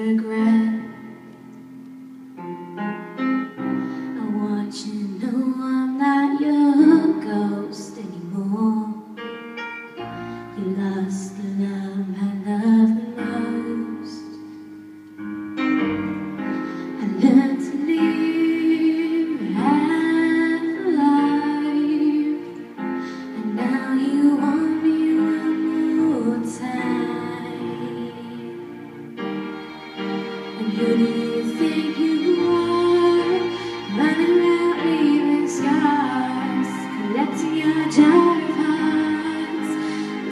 regret. I want you to know I'm not your ghost anymore. You lost the love I love the most. I learned to live half a life, and now you want me one more time. And who do you think you are, running around leaving scars, collecting your jar of hearts,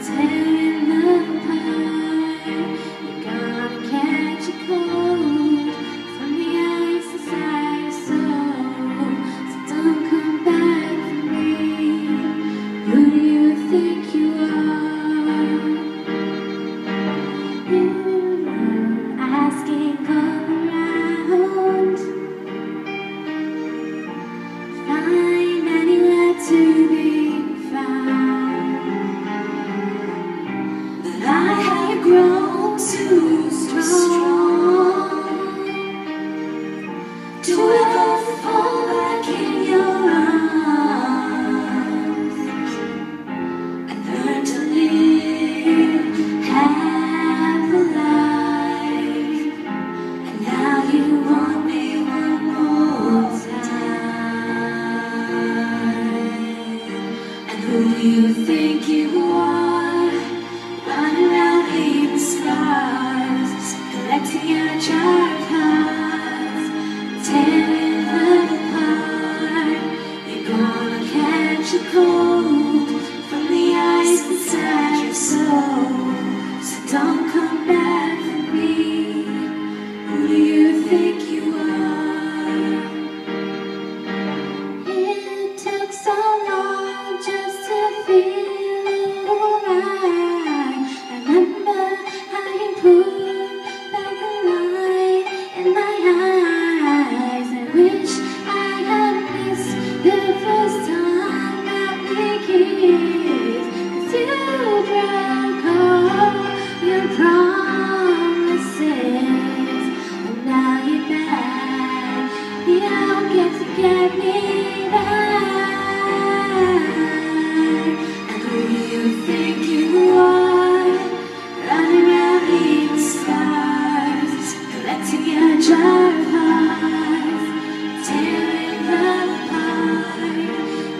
tearing them apart? You're gonna catch a cold from the ice inside your soul, so don't come back for me. Who do you think you are? Asking all around, find anywhere to be found, but I have grown too strong to ever fall back in your arms. I learned to live half a life, and now you want me one more time. And who do you think you are, running around leaving scars, collecting your jar of hearts, tearing them apart? You're gonna catch a cold from the ice inside your soul, so don't come back for me. Who do you think you are? It took so long just to feel alright. I remember how you put back the light in my eyes. I wish I had missed the first time that we kissed, 'cause you broke all your promises, and now you're back. You don't get to get me back. And who do you think you are, running around leaving scars, collecting your jar of hearts, tearing them apart?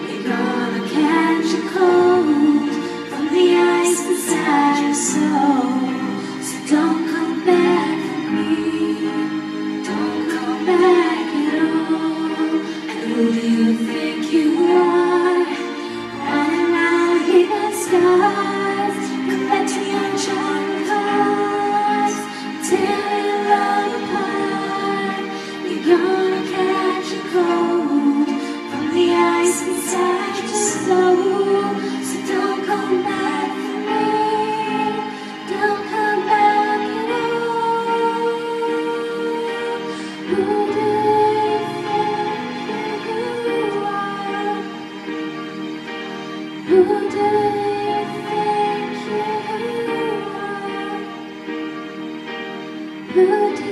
You're gonna catch a cold from the ice inside your soul, so don't come back for me. Don't come back at all. And who do you think you are, running around leaving scars, collecting your jar of hearts, tearing them apart? You're gonna catch a cold from the ice inside your soul, so don't come back for me. Don't come back at all. Who do you think you are? Who do you think you are? Who do